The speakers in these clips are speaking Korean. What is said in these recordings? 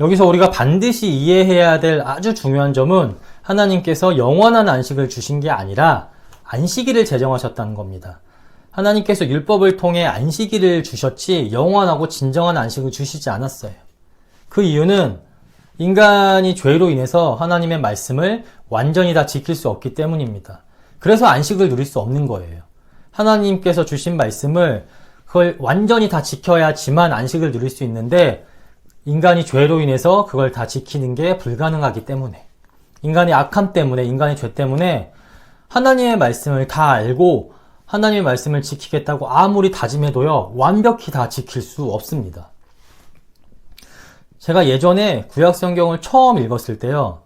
여기서 우리가 반드시 이해해야 될 아주 중요한 점은 하나님께서 영원한 안식을 주신 게 아니라 안식일을 제정하셨다는 겁니다. 하나님께서 율법을 통해 안식일을 주셨지 영원하고 진정한 안식을 주시지 않았어요. 그 이유는 인간이 죄로 인해서 하나님의 말씀을 완전히 다 지킬 수 없기 때문입니다. 그래서 안식을 누릴 수 없는 거예요. 하나님께서 주신 말씀을 그걸 완전히 다 지켜야지만 안식을 누릴 수 있는데 인간이 죄로 인해서 그걸 다 지키는 게 불가능하기 때문에, 인간의 악함 때문에, 인간의 죄 때문에 하나님의 말씀을 다 알고 하나님의 말씀을 지키겠다고 아무리 다짐해도요, 완벽히 다 지킬 수 없습니다. 제가 예전에 구약 성경을 처음 읽었을 때요,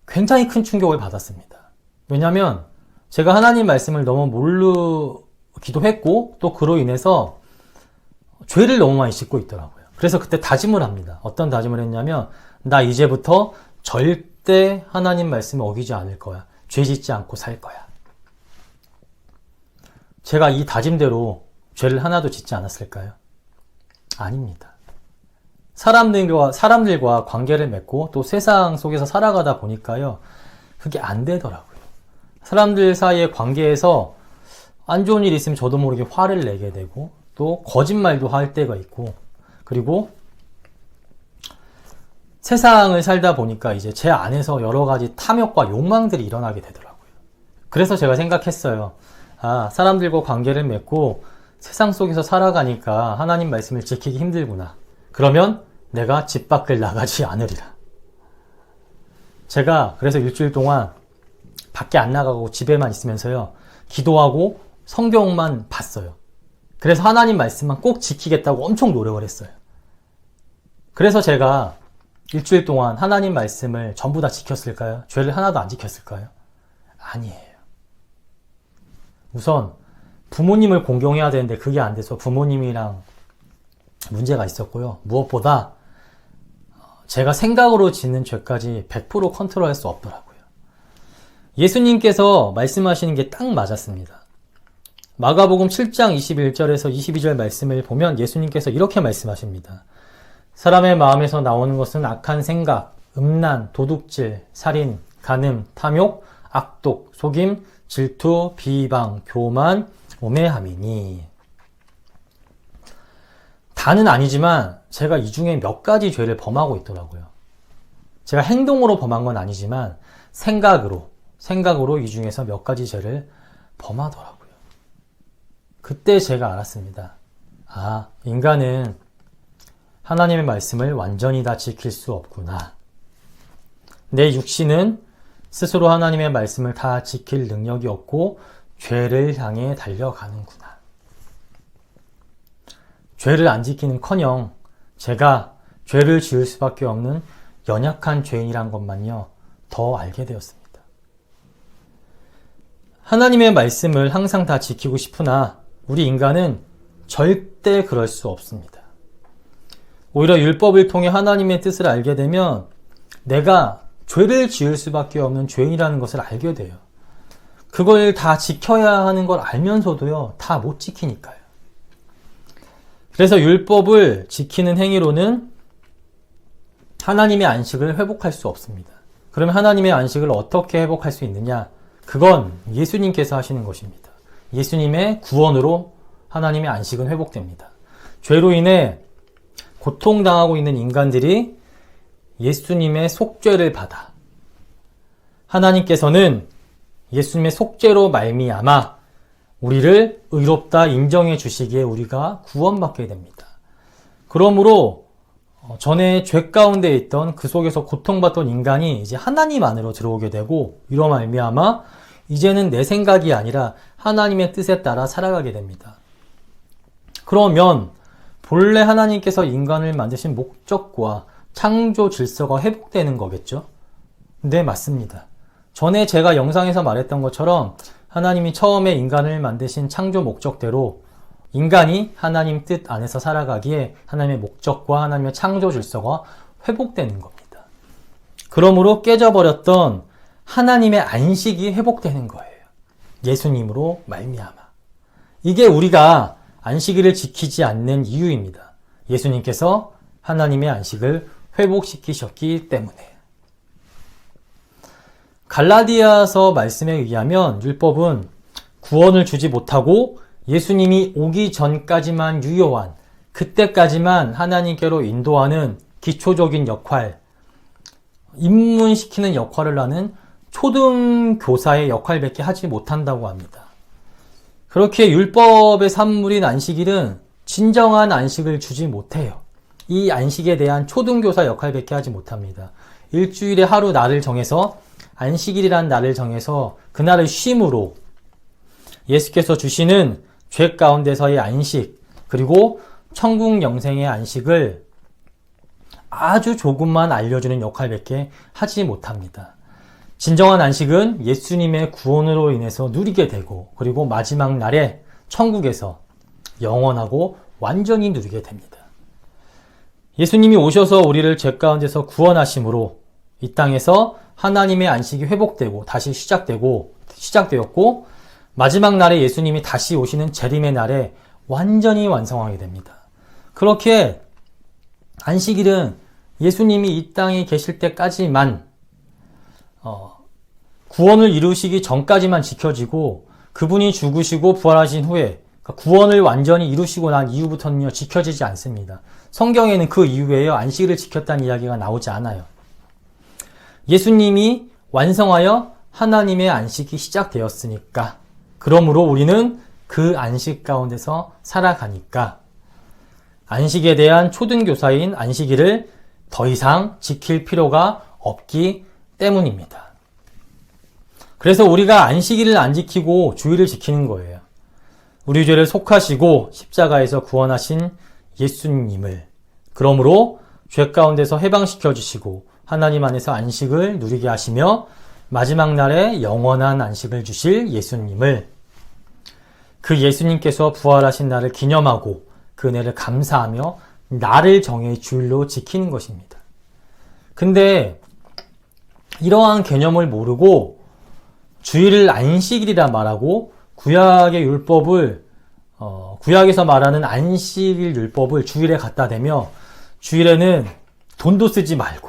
굉장히 큰 충격을 받았습니다. 왜냐하면 제가 하나님 말씀을 너무 모르기도 했고 또 그로 인해서 죄를 너무 많이 짓고 있더라고요. 그래서 그때 다짐을 합니다. 어떤 다짐을 했냐면, 나 이제부터 절대 하나님 말씀을 어기지 않을 거야. 죄 짓지 않고 살 거야. 제가 이 다짐대로 죄를 하나도 짓지 않았을까요? 아닙니다. 사람들과 관계를 맺고 또 세상 속에서 살아가다 보니까요, 그게 안 되더라고요. 사람들 사이의 관계에서 안 좋은 일이 있으면 저도 모르게 화를 내게 되고 또 거짓말도 할 때가 있고, 그리고 세상을 살다 보니까 이제 제 안에서 여러 가지 탐욕과 욕망들이 일어나게 되더라고요. 그래서 제가 생각했어요. 사람들과 관계를 맺고 세상 속에서 살아가니까 하나님 말씀을 지키기 힘들구나. 그러면 내가 집 밖을 나가지 않으리라. 제가 그래서 일주일 동안 밖에 안 나가고 집에만 있으면서요, 기도하고 성경만 봤어요. 그래서 하나님 말씀만 꼭 지키겠다고 엄청 노력을 했어요. 그래서 제가 일주일 동안 하나님 말씀을 전부 다 지켰을까요? 죄를 하나도 안 지켰을까요? 아니에요. 우선 부모님을 공경해야 되는데 그게 안 돼서 부모님이랑 문제가 있었고요. 무엇보다 제가 생각으로 짓는 죄까지 100% 컨트롤할 수 없더라고요. 예수님께서 말씀하시는 게 딱 맞았습니다. 마가복음 7장 21절에서 22절 말씀을 보면 예수님께서 이렇게 말씀하십니다. 사람의 마음에서 나오는 것은 악한 생각, 음란, 도둑질, 살인, 간음, 탐욕, 악독, 속임, 질투, 비방, 교만, 오매함이니. 다는 아니지만 제가 이 중에 몇 가지 죄를 범하고 있더라고요. 제가 행동으로 범한 건 아니지만 생각으로 이 중에서 몇 가지 죄를 범하더라고요. 그때 제가 알았습니다. 인간은 하나님의 말씀을 완전히 다 지킬 수 없구나. 내 육신은 스스로 하나님의 말씀을 다 지킬 능력이 없고 죄를 향해 달려가는구나. 죄를 안 지키는커녕 제가 죄를 지을 수밖에 없는 연약한 죄인이란 것만요, 더 알게 되었습니다. 하나님의 말씀을 항상 다 지키고 싶으나 우리 인간은 절대 그럴 수 없습니다. 오히려 율법을 통해 하나님의 뜻을 알게 되면 내가 죄를 지을 수밖에 없는 죄인이라는 것을 알게 돼요. 그걸 다 지켜야 하는 걸 알면서도요, 다 못 지키니까요. 그래서 율법을 지키는 행위로는 하나님의 안식을 회복할 수 없습니다. 그러면 하나님의 안식을 어떻게 회복할 수 있느냐? 그건 예수님께서 하시는 것입니다. 예수님의 구원으로 하나님의 안식은 회복됩니다. 죄로 인해 고통당하고 있는 인간들이 예수님의 속죄를 받아 하나님께서는 예수님의 속죄로 말미암아 우리를 의롭다 인정해 주시기에 우리가 구원받게 됩니다. 그러므로 전에 죄 가운데 있던 그 속에서 고통받던 인간이 이제 하나님 안으로 들어오게 되고, 이로 말미암아 이제는 내 생각이 아니라 하나님의 뜻에 따라 살아가게 됩니다. 그러면 본래 하나님께서 인간을 만드신 목적과 창조 질서가 회복되는 거겠죠? 네, 맞습니다. 전에 제가 영상에서 말했던 것처럼 하나님이 처음에 인간을 만드신 창조 목적대로 인간이 하나님 뜻 안에서 살아가기에 하나님의 목적과 하나님의 창조 질서가 회복되는 겁니다. 그러므로 깨져버렸던 하나님의 안식이 회복되는 거예요. 예수님으로 말미암아. 이게 우리가 안식일을 지키지 않는 이유입니다. 예수님께서 하나님의 안식을 회복시키셨기 때문에. 갈라디아서 말씀에 의하면 율법은 구원을 주지 못하고 예수님이 오기 전까지만 유효한, 그때까지만 하나님께로 인도하는 기초적인 역할, 입문시키는 역할을 하는 초등교사의 역할밖에 하지 못한다고 합니다. 그렇게 율법의 산물인 안식일은 진정한 안식을 주지 못해요. 이 안식에 대한 초등교사 역할밖에 하지 못합니다. 일주일에 하루 날을 정해서 안식일이란 날을 정해서 그날을 쉼으로 예수께서 주시는 죄 가운데서의 안식, 그리고 천국 영생의 안식을 아주 조금만 알려주는 역할밖에 하지 못합니다. 진정한 안식은 예수님의 구원으로 인해서 누리게 되고, 그리고 마지막 날에 천국에서 영원하고 완전히 누리게 됩니다. 예수님이 오셔서 우리를 죄 가운데서 구원하심으로 이 땅에서 하나님의 안식이 회복되고 다시 시작되었고, 마지막 날에 예수님이 다시 오시는 재림의 날에 완전히 완성하게 됩니다. 그렇게 안식일은 예수님이 이 땅에 계실 때까지만 구원을 이루시기 전까지만 지켜지고, 그분이 죽으시고 부활하신 후에 구원을 완전히 이루시고 난 이후부터는요 지켜지지 않습니다. 성경에는 그 이후에요 안식일을 지켰다는 이야기가 나오지 않아요. 예수님이 완성하여 하나님의 안식이 시작되었으니까, 그러므로 우리는 그 안식 가운데서 살아가니까 안식에 대한 초등교사인 안식일을 더 이상 지킬 필요가 없기 때문입니다. 그래서 우리가 안식일을 안 지키고 주일을 지키는 거예요. 우리 죄를 속하시고 십자가에서 구원하신 예수님을, 그러므로 죄 가운데서 해방시켜 주시고 하나님 안에서 안식을 누리게 하시며 마지막 날에 영원한 안식을 주실 예수님을, 그 예수님께서 부활하신 날을 기념하고 그 은혜를 감사하며 날을 정해 주일로 지키는 것입니다. 근데 이러한 개념을 모르고 주일을 안식일이라 말하고 구약의 율법을 구약에서 말하는 안식일 율법을 주일에 갖다 대며 주일에는 돈도 쓰지 말고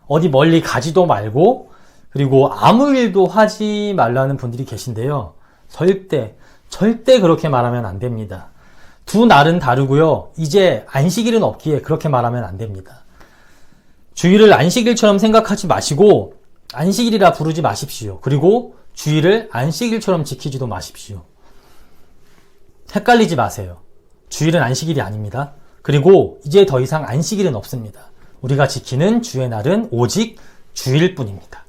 어디 멀리 가지도 말고 그리고 아무 일도 하지 말라는 분들이 계신데요. 절대 그렇게 말하면 안 됩니다. 두 날은 다르고요. 이제 안식일은 없기에 그렇게 말하면 안 됩니다. 주일을 안식일처럼 생각하지 마시고 안식일이라 부르지 마십시오. 그리고 주일을 안식일처럼 지키지도 마십시오. 헷갈리지 마세요. 주일은 안식일이 아닙니다. 그리고 이제 더 이상 안식일은 없습니다. 우리가 지키는 주의 날은 오직 주일뿐입니다.